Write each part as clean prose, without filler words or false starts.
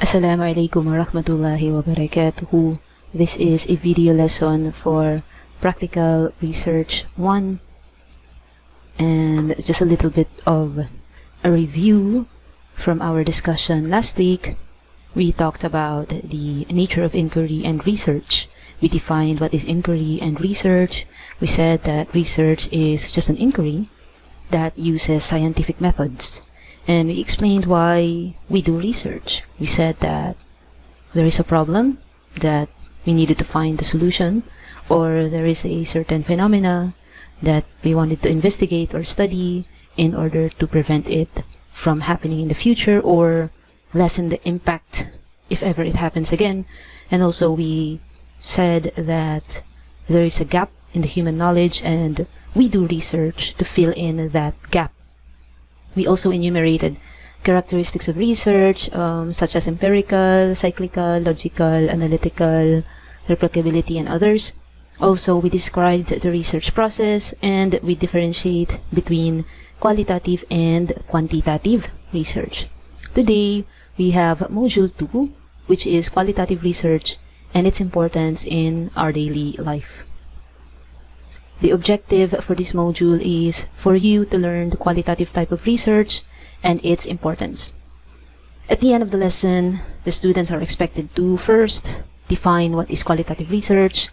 Assalamualaikum warahmatullahi wabarakatuh. This is a video lesson for Practical Research 1 and just a little bit of a review from our discussion last week. We talked about the nature of inquiry and research. We defined what is inquiry and research. We said that research is just an inquiry that uses scientific methods. And we explained why we do research. We said that there is a problem that we needed to find the solution, or there is a certain phenomena that we wanted to investigate or study in order to prevent it from happening in the future or lessen the impact if ever it happens again. And also we said that there is a gap in the human knowledge and we do research to fill in that gap. We also enumerated characteristics of research, such as empirical, cyclical, logical, analytical, replicability, and others. Also, we described the research process and we differentiate between qualitative and quantitative research. Today, we have Module 2, which is qualitative research and its importance in our daily life. The objective for this module is for you to learn the qualitative type of research and its importance. At the end of the lesson, the students are expected to first define what is qualitative research,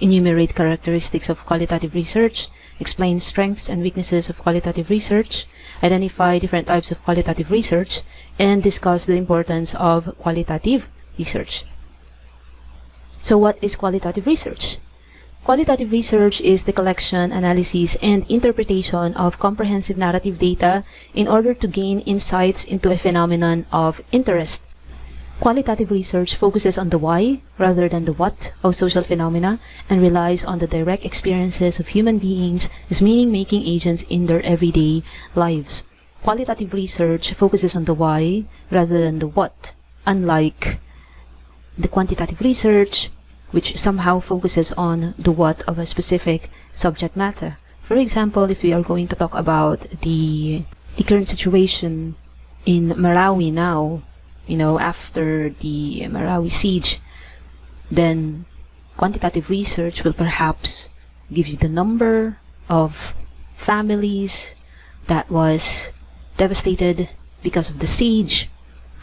enumerate characteristics of qualitative research, explain strengths and weaknesses of qualitative research, identify different types of qualitative research, and discuss the importance of qualitative research. So what is qualitative research? Qualitative research is the collection, analysis, and interpretation of comprehensive narrative data in order to gain insights into a phenomenon of interest. Qualitative research focuses on the why rather than the what of social phenomena and relies on the direct experiences of human beings as meaning-making agents in their everyday lives. Qualitative research focuses on the why rather than the what, unlike the quantitative research, which somehow focuses on the what of a specific subject matter. For example, if we are going to talk about the current situation in Marawi now, after the Marawi siege, then quantitative research will perhaps give you the number of families that was devastated because of the siege,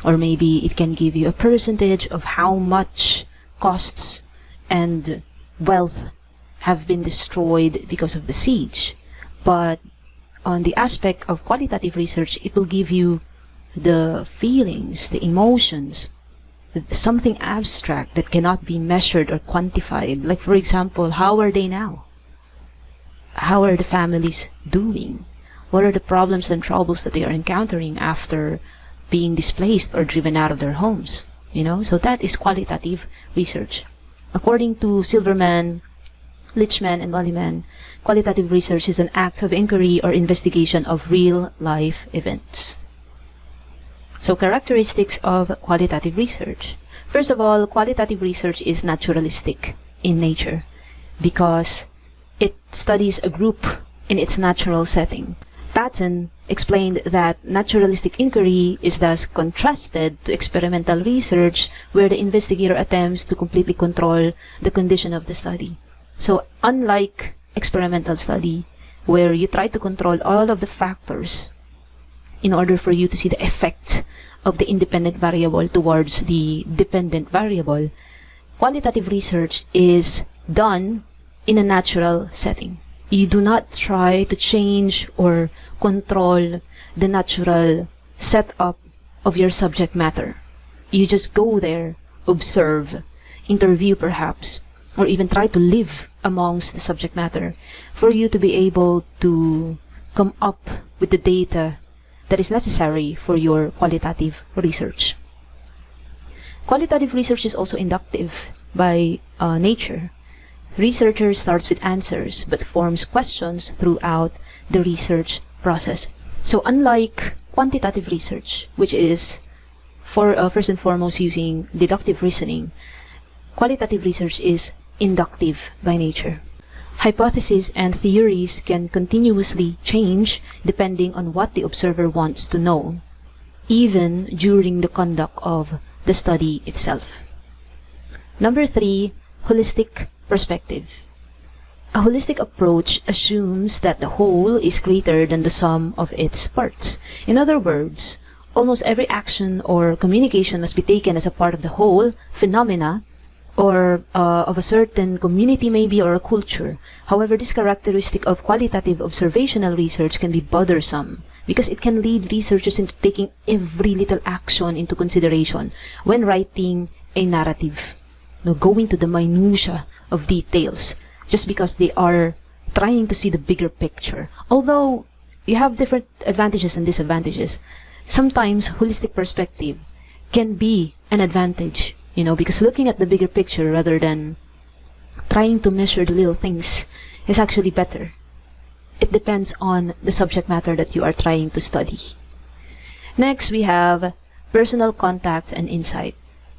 or maybe it can give you a percentage of how much costs and wealth have been destroyed because of the siege. But on the aspect of qualitative research, it will give you the feelings, the emotions, something abstract that cannot be measured or quantified. Like, for example, how are they now? How are the families doing? What are the problems and troubles that they are encountering after being displaced or driven out of their homes? So that is qualitative research. According to Silverman, Lichman, and Walliman, qualitative research is an act of inquiry or investigation of real-life events. So, characteristics of qualitative research. First of all, qualitative research is naturalistic in nature because it studies a group in its natural setting. Patton explained that naturalistic inquiry is thus contrasted to experimental research where the investigator attempts to completely control the condition of the study. So unlike experimental study where you try to control all of the factors in order for you to see the effect of the independent variable towards the dependent variable, qualitative research is done in a natural setting. You do not try to change or control the natural setup of your subject matter. You just go there, observe, interview perhaps, or even try to live amongst the subject matter for you to be able to come up with the data that is necessary for your qualitative research. Qualitative research is also inductive by nature. Researcher starts with answers but forms questions throughout the research process. So unlike quantitative research, which is first and foremost using deductive reasoning, qualitative research is inductive by nature. Hypotheses and theories can continuously change depending on what the observer wants to know, even during the conduct of the study itself. Number 3, holistic perspective. A holistic approach assumes that the whole is greater than the sum of its parts. In other words, almost every action or communication must be taken as a part of the whole phenomena or of a certain community maybe, or a culture. However, this characteristic of qualitative observational research can be bothersome because it can lead researchers into taking every little action into consideration when writing a narrative. Going to the minutiae of details just because they are trying to see the bigger picture. Although you have different advantages and disadvantages, sometimes holistic perspective can be an advantage, because looking at the bigger picture rather than trying to measure the little things is actually better. It depends on the subject matter that you are trying to study. Next, we have personal contact and insight.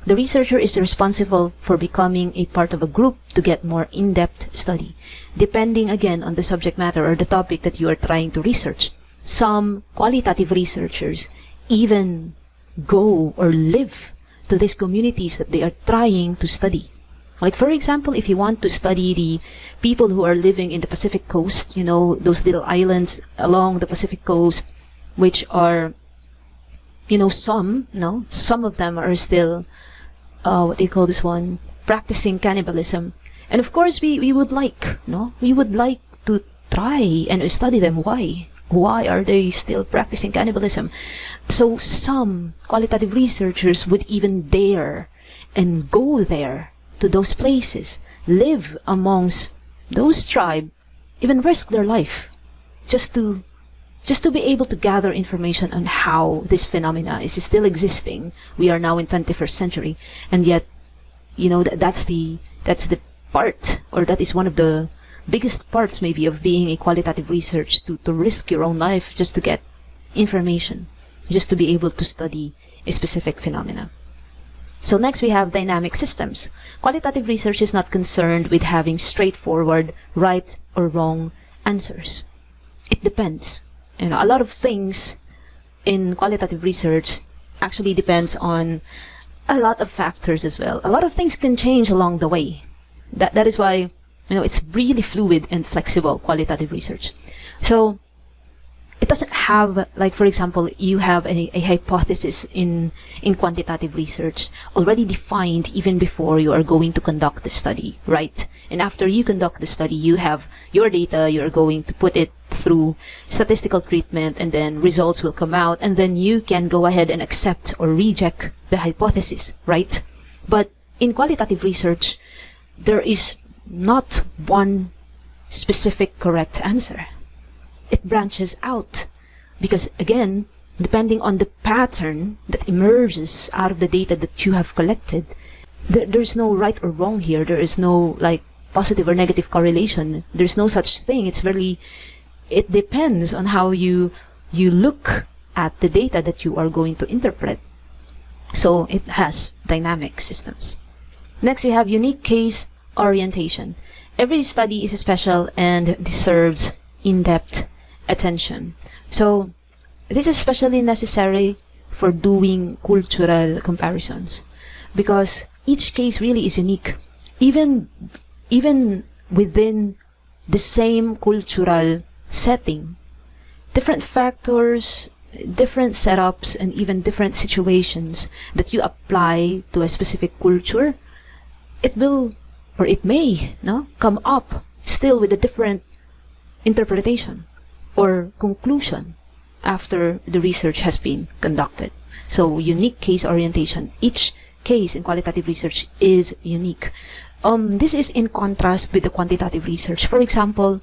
The researcher is responsible for becoming a part of a group to get more in-depth study, depending again on the subject matter or the topic that you are trying to research. Some qualitative researchers even go or live to these communities that they are trying to study. Like, for example, if you want to study the people who are living in the Pacific coast, those little islands along the Pacific coast, which are, some of them are still, what do you call this one, practicing cannibalism. And of course, we would like to try and study them. Why are they still practicing cannibalism? So some qualitative researchers would even dare and go there to those places, live amongst those tribes, even risk their life just to be able to gather information on how this phenomena is still existing. We are now in 21st century, and yet, that's the part, or that is one of the biggest parts maybe of being a qualitative research, to risk your own life just to get information, just to be able to study a specific phenomena. So next we have dynamic systems. Qualitative research is not concerned with having straightforward right or wrong answers. It depends. A lot of things in qualitative research actually depends on a lot of factors as well. A lot of things can change along the way. That is why it's really fluid and flexible, qualitative research. So it doesn't have, like, for example, you have a hypothesis in quantitative research already defined even before you are going to conduct the study, right? And after you conduct the study, you have your data, you're going to put it through statistical treatment, and then results will come out, and then you can go ahead and accept or reject the hypothesis, right? But in qualitative research, there is not one specific correct answer. It branches out because, again, depending on the pattern that emerges out of the data that you have collected, there's no right or wrong here. There is no positive or negative correlation. There's no such thing. It depends on how you look at the data that you are going to interpret. So it has dynamic systems. Next, we have unique case orientation. Every study is special and deserves in-depth attention. So this is especially necessary for doing cultural comparisons, because each case really is unique. Even within the same cultural setting, different factors, different setups, and even different situations that you apply to a specific culture, it will, or it may, come up still with a different interpretation or conclusion after the research has been conducted. So unique case orientation. Each case in qualitative research is unique. This is in contrast with the quantitative research. For example,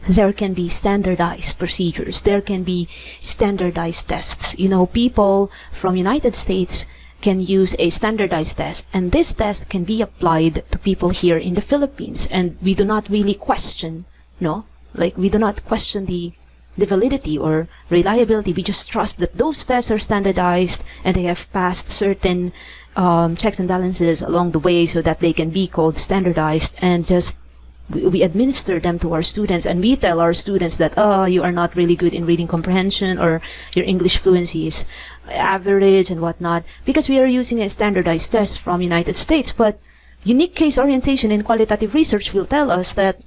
there can be standardized procedures. There can be standardized tests. People from United States can use a standardized test, and this test can be applied to people here in the Philippines, and we do not really question, we do not question the validity or reliability. We just trust that those tests are standardized and they have passed certain checks and balances along the way so that they can be called standardized, and just we administer them to our students, and we tell our students that, oh, you are not really good in reading comprehension, or your English fluency is average and whatnot, because we are using a standardized test from United States. But unique case orientation in qualitative research will tell us that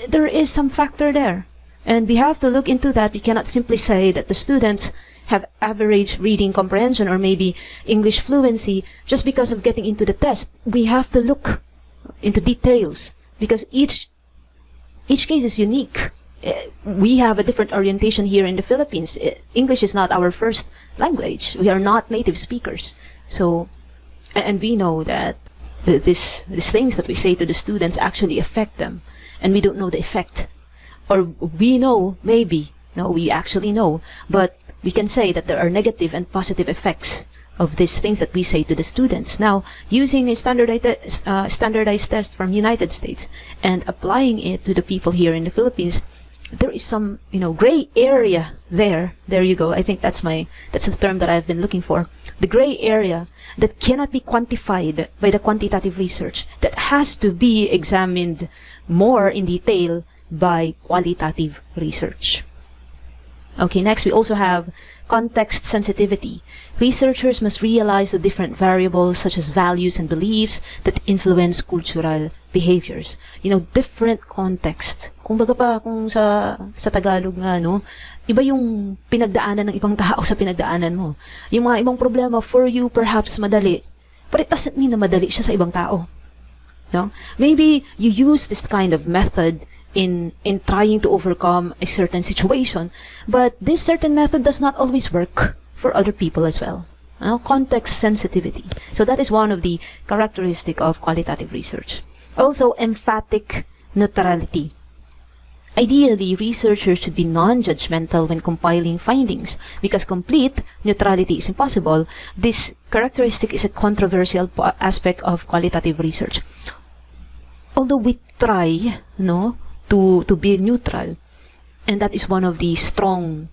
there is some factor there, and we have to look into that. We cannot simply say that the students have average reading comprehension or maybe English fluency just because of getting into the test. We have to look into details, because each case is unique. We have a different orientation here in the Philippines. English is not our first language. We are not native speakers. So, and we know that these things that we say to the students actually affect them, and we don't know the effect. Or we know, maybe, no, we actually know, but we can say that there are negative and positive effects of these things that we say to the students. Now, using a standardized test from United States and applying it to the people here in the Philippines, there is some, gray area there. There you go. I think that's the term that I've been looking for. The gray area that cannot be quantified by the quantitative research, that has to be examined more in detail by qualitative research. Okay, next we also have context sensitivity. Researchers must realize the different variables such as values and beliefs that influence cultural behaviors. Different context. Kung sa Tagalog nga, iba yung pinagdaanan ng ibang tao sa pinagdaanan mo. Yung mga ibang problema, for you, perhaps madali. But it doesn't mean na madali siya sa ibang tao. No? Maybe you use this kind of method in trying to overcome a certain situation, but this certain method does not always work for other people as well. Context sensitivity. So that is one of the characteristic of qualitative research. Also, emphatic neutrality. Ideally, researchers should be non-judgmental when compiling findings, because complete neutrality is impossible. This characteristic is a controversial aspect of qualitative research. Although we try, to be neutral, and that is one of the strong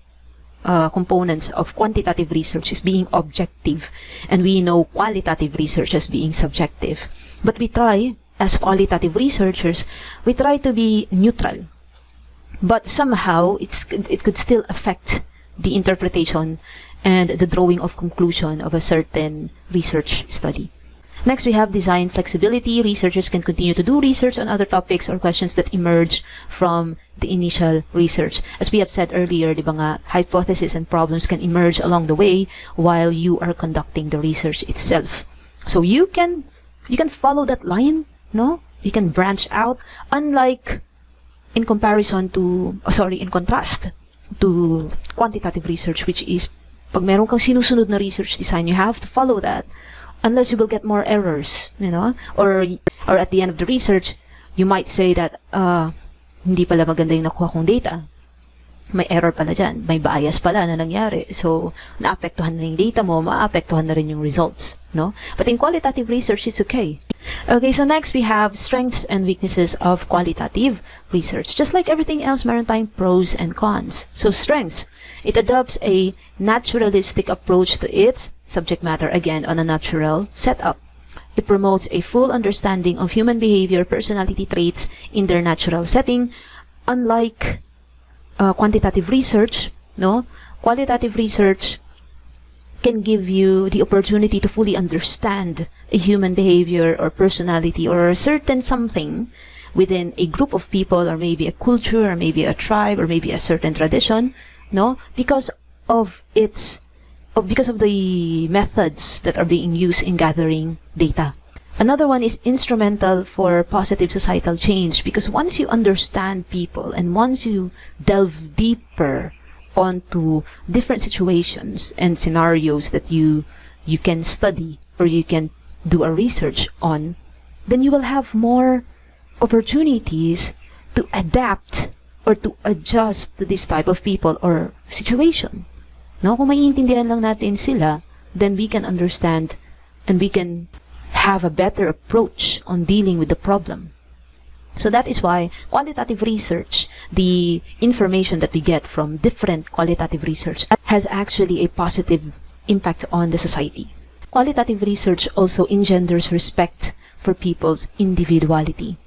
components of quantitative research, is being objective, and we know qualitative research as being subjective. But we try, as qualitative researchers, we try to be neutral, but somehow it could still affect the interpretation and the drawing of conclusion of a certain research study. Next, we have design flexibility. Researchers can continue to do research on other topics or questions that emerge from the initial research. As we have said earlier, di ba nga, hypotheses and problems can emerge along the way while you are conducting the research itself. So you can follow that line, no? You can branch out, unlike in contrast to quantitative research, which is, pag meron kang sinusunod na research design, you have to follow that. Unless you will get more errors, or at the end of the research, you might say that, hindi pala maganda yung nakuha kong data. May error pala dyan. May bias pala na nangyari. So, naapektuhan na yung data mo, maapektuhan na rin yung results, no? But in qualitative research, it's okay. Okay, so next we have strengths and weaknesses of qualitative research. Just like everything else, meron tayong pros and cons. So, strengths. It adopts a naturalistic approach to its subject matter, again, on a natural setup. It promotes a full understanding of human behavior, personality traits in their natural setting. Unlike quantitative research, qualitative research can give you the opportunity to fully understand a human behavior or personality or a certain something within a group of people, or maybe a culture, or maybe a tribe, or maybe a certain tradition, because of the methods that are being used in gathering data. Another one is instrumental for positive societal change, because once you understand people and once you delve deeper onto different situations and scenarios that you can study or you can do a research on, then you will have more opportunities to adapt or to adjust to this type of people or situation. Kung maiintindihan lang natin sila, then we can understand and we can have a better approach on dealing with the problem. So that is why qualitative research, the information that we get from different qualitative research, has actually a positive impact on the society. Qualitative research also engenders respect for people's individuality.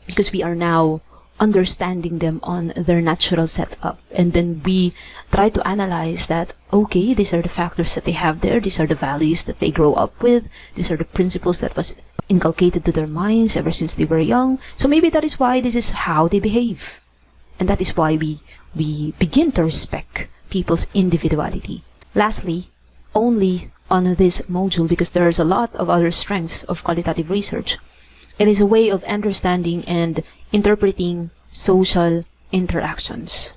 because we are now understanding them on their natural setup, and then we try to analyze that, okay, these are the factors that they have there, these are the values that they grow up with, these are the principles that was inculcated to their minds ever since they were young, so maybe that is why this is how they behave. And that is why we begin to respect people's individuality. Lastly, only on this module, because there's a lot of other strengths of qualitative research, it is a way of understanding and interpreting social interactions.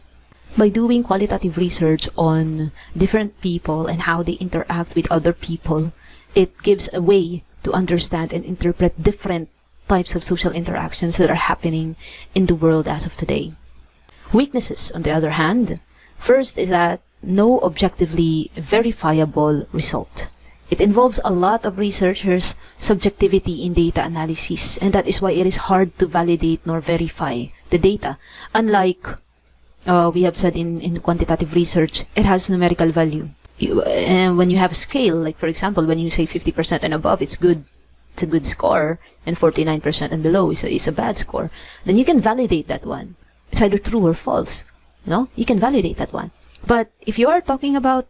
By doing qualitative research on different people and how they interact with other people, it gives a way to understand and interpret different types of social interactions that are happening in the world as of today. Weaknesses, on the other hand, first is that no objectively verifiable result. It involves a lot of researchers' subjectivity in data analysis, and that is why it is hard to validate nor verify the data. Unlike we have said in quantitative research, it has numerical value. And when you have a scale, like for example, when you say 50% and above, it's good. It's a good score, and 49% and below is a bad score. Then you can validate that one. It's either true or false. You can validate that one. But if you are talking about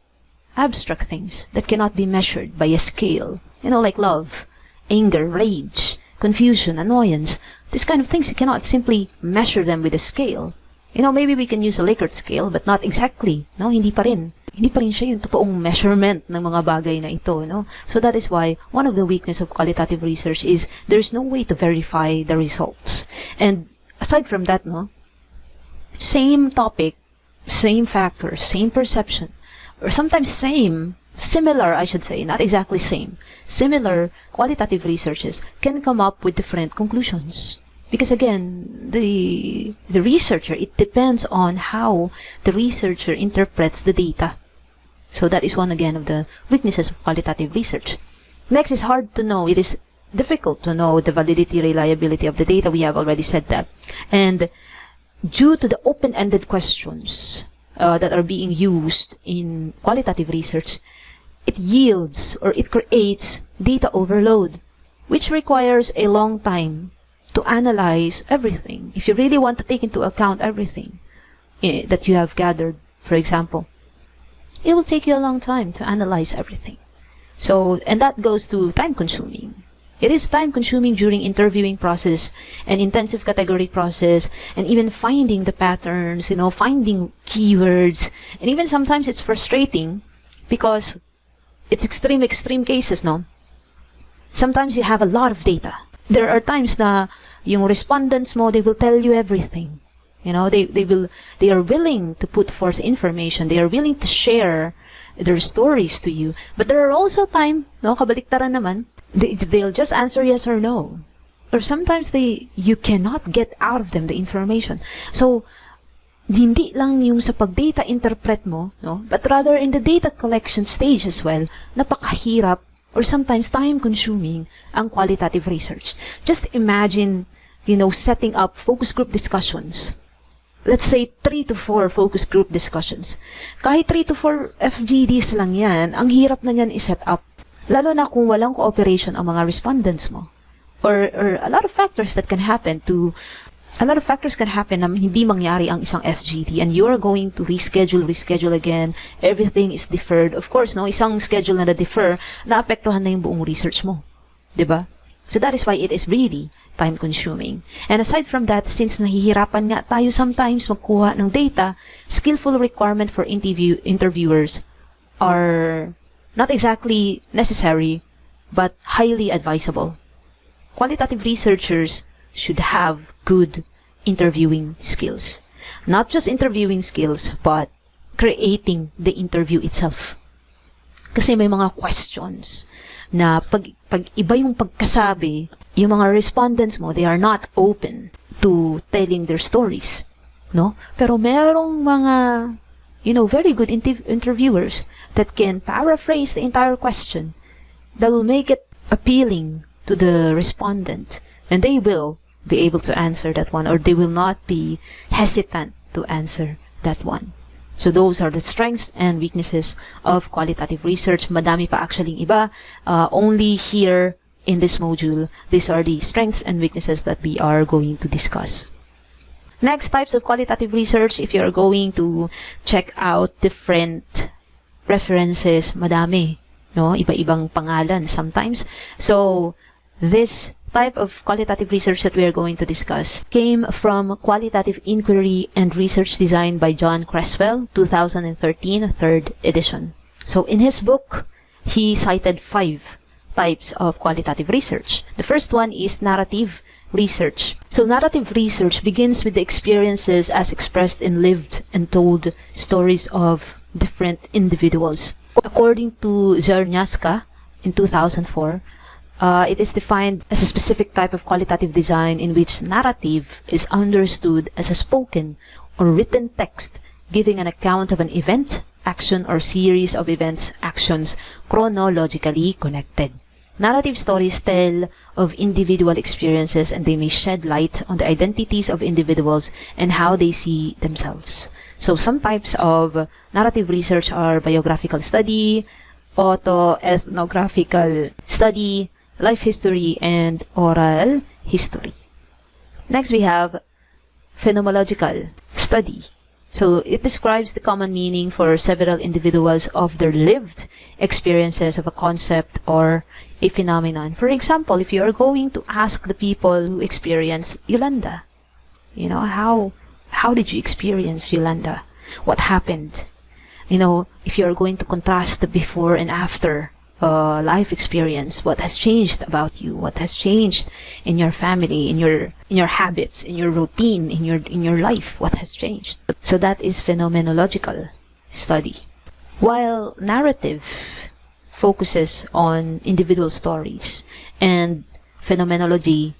abstract things that cannot be measured by a scale, like love, anger, rage, confusion, annoyance, these kind of things, you cannot simply measure them with a scale. Maybe we can use a Likert scale, but not exactly. Hindi pa rin siya yung totoong measurement ng mga bagay na ito. So that is why one of the weaknesses of qualitative research is there's no way to verify the results. And aside from that, same topic, same factors, same perception, or sometimes similar, I should say, not exactly same, similar qualitative researches can come up with different conclusions. Because again, the researcher, it depends on how the researcher interprets the data. So that is one again of the weaknesses of qualitative research. Next is hard to know. It is difficult to know the validity, reliability of the data. We have already said that. And due to the open-ended questions that are being used in qualitative research, it yields or it creates data overload, which requires a long time to analyze everything. If you really want to take into account everything that you have gathered, for example, it will take you a long time to analyze everything. So, and that goes to time-consuming. It is time-consuming during interviewing process and intensive category process, and even finding the patterns, finding keywords, and even sometimes it's frustrating because it's extreme cases, Sometimes you have a lot of data. There are times na yung respondents mo, they will tell you everything. They are willing to put forth information. They are willing to share their stories to you. But there are also times, kabaliktaran naman, they'll just answer yes or no. Or sometimes you cannot get out of them the information. So, hindi lang yung sa pag-data interpret mo, but rather in the data collection stage as well, napakahirap or sometimes time-consuming ang qualitative research. Just imagine, setting up focus group discussions. Let's say 3 to 4 focus group discussions. Kahit 3 to 4 FGDs lang yan, ang hirap na yan i-set up. Lalo na kung walang cooperation ang mga respondents mo. Or a lot of factors can happen na hindi mangyari ang isang FGD, and you're going to reschedule again. Everything is deferred. Of course, isang schedule na defer, naapektuhan na yung buong research mo. Diba? So that is why it is really time-consuming. And aside from that, since nahihirapan nga tayo sometimes magkuha ng data, skillful requirement for interviewers are not exactly necessary, but highly advisable. Qualitative researchers should have good interviewing skills. Not just interviewing skills, but creating the interview itself. Kasi may mga questions na pag iba yung pagkasabi, yung mga respondents mo, they are not open to telling their stories. Pero merong mga, very good interviewers that can paraphrase the entire question, that will make it appealing to the respondent, and they will be able to answer that one, or they will not be hesitant to answer that one. So those are the strengths and weaknesses of qualitative research. Madami pa actually iba. Only here in this module, these are the strengths and weaknesses that we are going to discuss. Next, types of qualitative research. If you're going to check out different references, madami, no? Iba-ibang pangalan sometimes. So, this type of qualitative research that we are going to discuss came from Qualitative Inquiry and Research Design by John Creswell, 2013, 3rd edition. So, in his book, he cited 5 types of qualitative research. The first one is narrative research. So narrative research begins with the experiences as expressed in lived and told stories of different individuals. According to Czarniawska in 2004, it is defined as a specific type of qualitative design in which narrative is understood as a spoken or written text giving an account of an event, action, or series of events, actions chronologically connected. Narrative stories tell of individual experiences, and they may shed light on the identities of individuals and how they see themselves. So some types of narrative research are biographical study, ethnographical study, life history, and oral history. Next, we have phenomenological study. So it describes the common meaning for several individuals of their lived experiences of a concept or a phenomenon. For example, if you are going to ask the people who experience Yolanda, you know, how did you experience Yolanda? What happened? You know, if you are going to contrast the before and after life experience, what has changed about you? What has changed in your family, in your habits, in your routine, in your life? What has changed? So that is phenomenological study. While narrative focuses on individual stories, and phenomenology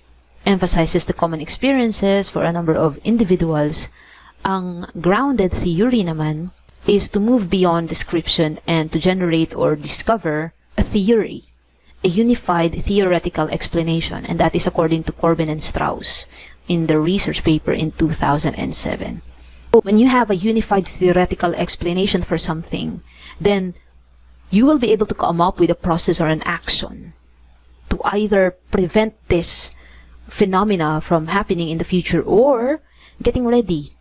emphasizes the common experiences for a number of individuals, ang grounded theory naman is to move beyond description and to generate or discover a theory, a unified theoretical explanation, and that is according to Corbin and Strauss in the research paper in 2007. When you have a unified theoretical explanation for something, then you will be able to come up with a process or an action to either prevent this phenomena from happening in the future or getting ready,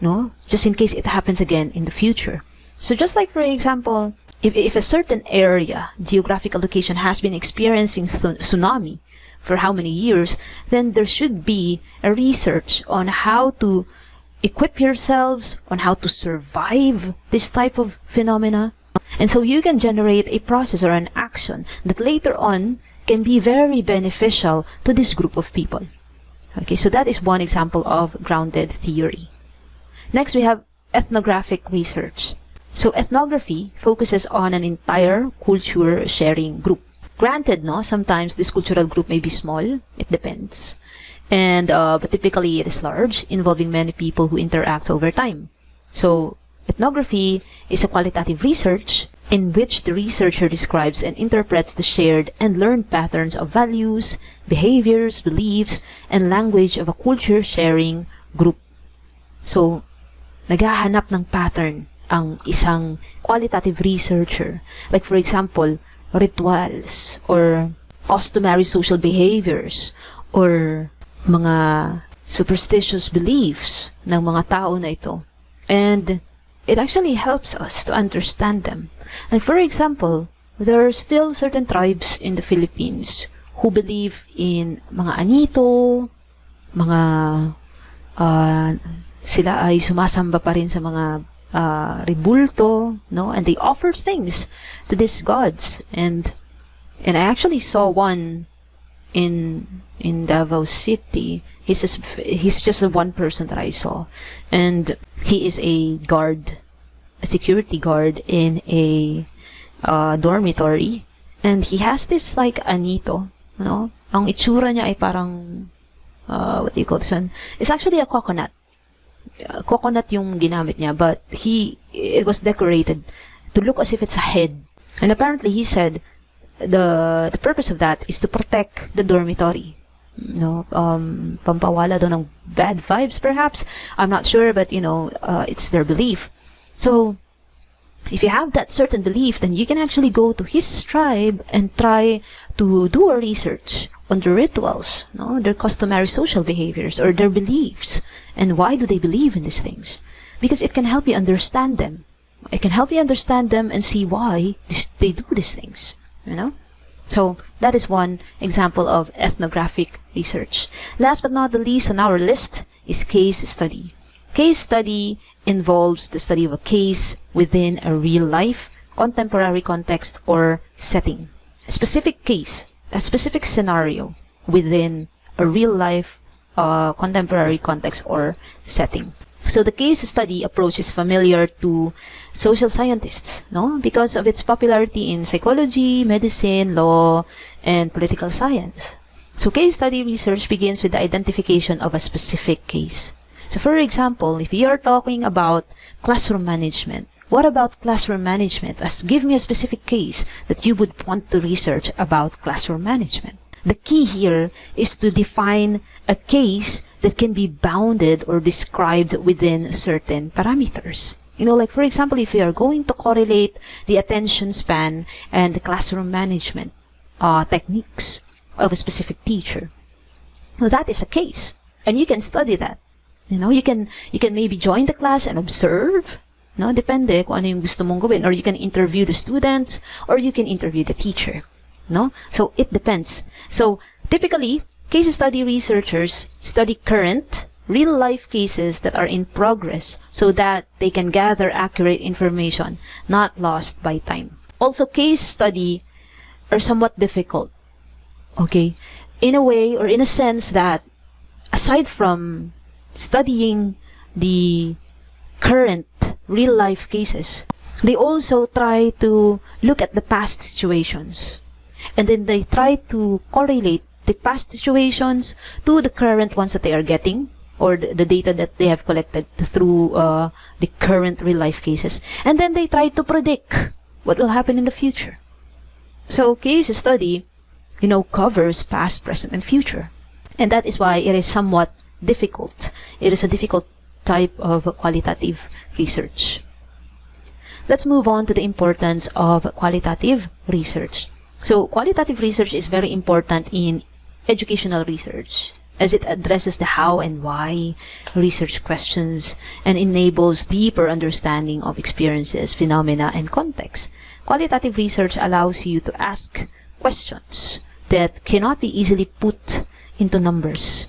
no? Just in case it happens again in the future. So just like, for example, if a certain area, geographical location, has been experiencing tsunami for how many years, then there should be a research on how to equip yourselves, on how to survive this type of phenomena. And so you can generate a process or an action that later on can be very beneficial to this group of people. Okay, so that is one example of grounded theory. Next, we have ethnographic research. So ethnography focuses on an entire culture sharing group. Granted, no, sometimes this cultural group may be small, it depends. And but typically it is large, involving many people who interact over time. So ethnography is a qualitative research in which the researcher describes and interprets the shared and learned patterns of values, behaviors, beliefs, and language of a culture sharing group. So, naghahanap ng pattern ang isang qualitative researcher. Like for example, rituals or customary social behaviors or mga superstitious beliefs ng mga tao na ito. And it actually helps us to understand them. Like for example, there are still certain tribes in the Philippines who believe in mga anito, mga sila ay sumasamba pa rin sa mga rebulto, no? And they offer things to these gods. And I actually saw one in Davao City. He's just one person that I saw, and he is a guard, a security guard in a dormitory, and he has this like anito, no? Ang itsura niya ay parang what do you call this one? It's actually a coconut. Coconut yung ginamit niya, but it was decorated to look as if it's a head. And apparently he said the purpose of that is to protect the dormitory. No, pampawala daw ng bad vibes perhaps. I'm not sure, but it's their belief. So If you have that certain belief, then you can actually go to his tribe and try to do a research on the rituals, no, their customary social behaviors or their beliefs, and why do they believe in these things? Because it can help you understand them. It can help you understand them and see why they do these things, you know? So that is one example of ethnographic research. Last but not the least on our list is case study. Case study involves the study of a case within a real life, contemporary context, or setting. A specific case, a specific scenario within a real life, contemporary context, or setting. So the case study approach is familiar to social scientists, no? Because of its popularity in psychology, medicine, law, and political science. So case study research begins with the identification of a specific case. So for example, if you are talking about classroom management, what about classroom management? Give me a specific case that you would want to research about classroom management. The key here is to define a case that can be bounded or described within certain parameters. You know, like for example, if you are going to correlate the attention span and the classroom management techniques of a specific teacher, well, that is a case, and you can study that. You know, you can maybe join the class and observe. No, depende kung ano yung gusto mong gawin. Or you can interview the students, or you can interview the teacher. No? So it depends. So typically, case study researchers study current, real-life cases that are in progress so that they can gather accurate information, not lost by time. Also, case study are somewhat difficult. Okay? In a way, or in a sense that, aside from studying the current real-life cases, they also try to look at the past situations. And then they try to correlate the past situations to the current ones that they are getting, or the data that they have collected through the current real-life cases. And then they try to predict what will happen in the future. So case study, you know, covers past, present, and future. And that is why it is somewhat difficult. It is a difficult type of qualitative research. Let's move on to the importance of qualitative research. So qualitative research is very important in educational research, as it addresses the how and why research questions and enables deeper understanding of experiences, phenomena, and context. Qualitative research allows you to ask questions that cannot be easily put into numbers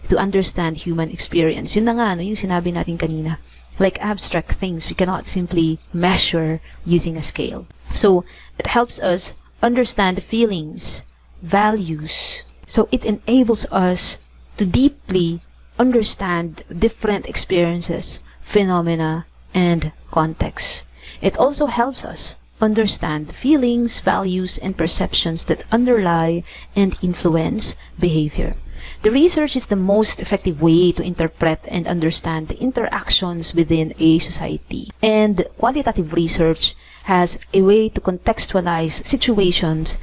to understand human experience. Yun na nga, no, yung sinabi natin kanina. Like abstract things, we cannot simply measure using a scale. So it helps us understand feelings, values. So it enables us to deeply understand different experiences, phenomena, and context. It also helps us understand feelings, values, and perceptions that underlie and influence behavior. The research is the most effective way to interpret and understand the interactions within a society. And qualitative research has a way to contextualize situations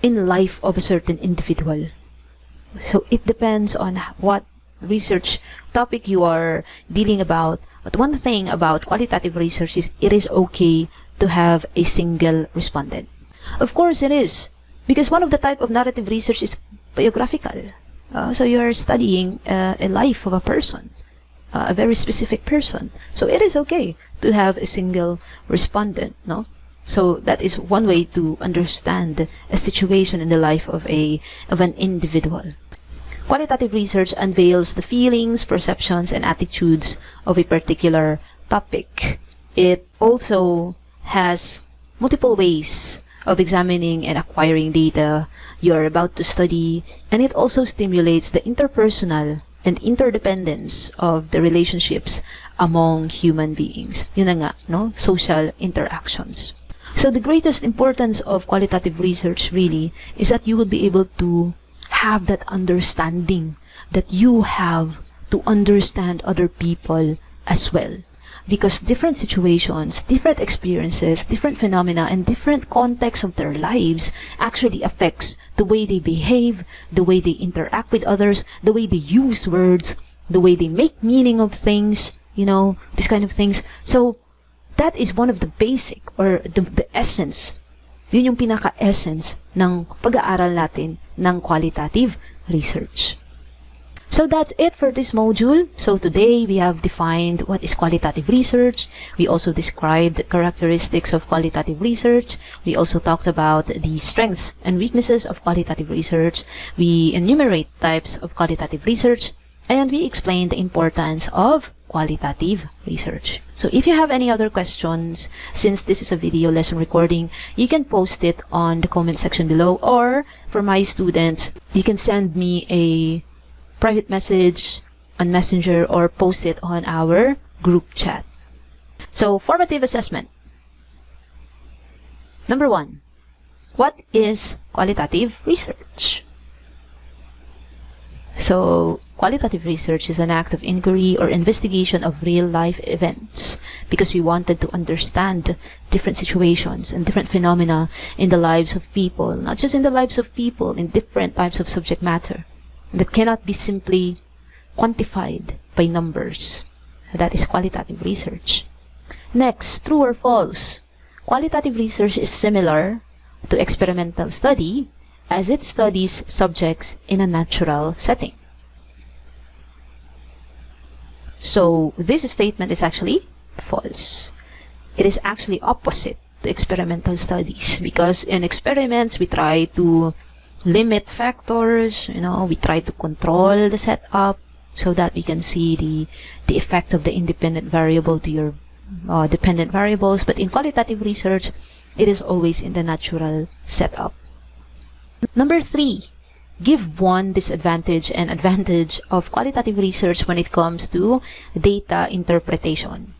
in life of a certain individual. So it depends on what research topic you are dealing about. But one thing about qualitative research is it is okay to have a single respondent. Of course it is, because one of the type of narrative research is biographical. So you are studying a life of a person, a very specific person. So it is okay to have a single respondent, no? So that is one way to understand a situation in the life of an individual. Qualitative research unveils the feelings, perceptions, and attitudes of a particular topic. It also has multiple ways of examining and acquiring data you are about to study, and it also stimulates the interpersonal and interdependence of the relationships among human beings. Yun na nga, no? Social interactions. So the greatest importance of qualitative research really is that you will be able to have that understanding that you have to understand other people as well. Because different situations, different experiences, different phenomena, and different contexts of their lives actually affects the way they behave, the way they interact with others, the way they use words, the way they make meaning of things, you know, these kind of things. So that is one of the basic or the essence. Yun yung pinaka-essence ng pag-aaral natin ng qualitative research. So that's it for this module. So today we have defined what is qualitative research. We also described the characteristics of qualitative research. We also talked about the strengths and weaknesses of qualitative research. We enumerate types of qualitative research, and we explained the importance of qualitative research. So if you have any other questions, since this is a video lesson recording, you can post it on the comment section below, or for my students, you can send me a private message on Messenger or post it on our group chat. So, formative assessment. Number 1. What is qualitative research? So, qualitative research is an act of inquiry or investigation of real-life events, because we wanted to understand different situations and different phenomena in the lives of people, not just in the lives of people, in different types of subject matter that cannot be simply quantified by numbers. That is qualitative research. Next, true or false? Qualitative research is similar to experimental study, as it studies subjects in a natural setting. So this statement is actually false. It is actually opposite to experimental studies, because in experiments we try to limit factors, we try to control the setup so that we can see the effect of the independent variable to your dependent variables. But in qualitative research, it is always in the natural setup. Number 3, give one disadvantage and advantage of qualitative research when it comes to data interpretation.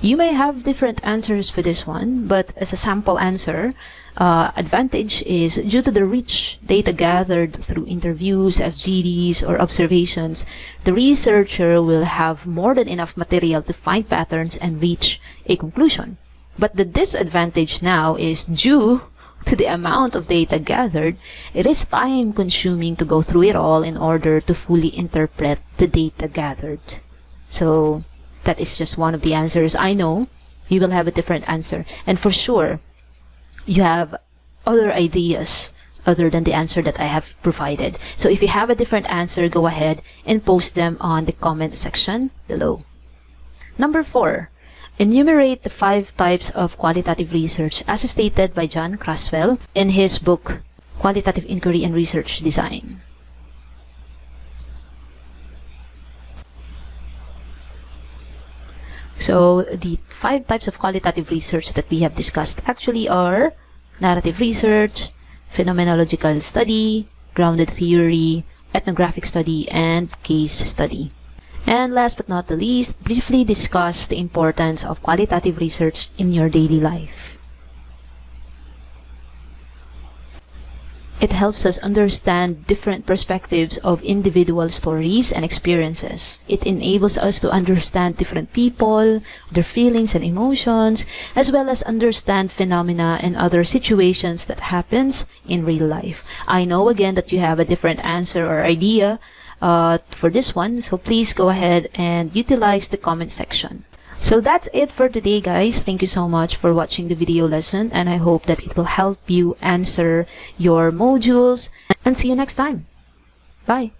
You may have different answers for this one, but as a sample answer, advantage is due to the rich data gathered through interviews, FGDs, or observations, the researcher will have more than enough material to find patterns and reach a conclusion. But the disadvantage now is due to the amount of data gathered. It is time-consuming to go through it all in order to fully interpret the data gathered. So that is just one of the answers. I know you will have a different answer, and for sure you have other ideas other than the answer that I have provided. So if you have a different answer, go ahead and post them on the comment section below. Number 4, enumerate the 5 types of qualitative research as stated by John Craswell in his book Qualitative Inquiry and Research Design. So the 5 types of qualitative research that we have discussed actually are narrative research, phenomenological study, grounded theory, ethnographic study, and case study. And last but not the least, briefly discuss the importance of qualitative research in your daily life. It helps us understand different perspectives of individual stories and experiences. It enables us to understand different people, their feelings and emotions, as well as understand phenomena and other situations that happens in real life. I know again that you have a different answer or idea for this one, so please go ahead and utilize the comment section. So that's it for today, guys. Thank you so much for watching the video lesson, and I hope that it will help you answer your modules, and see you next time. Bye.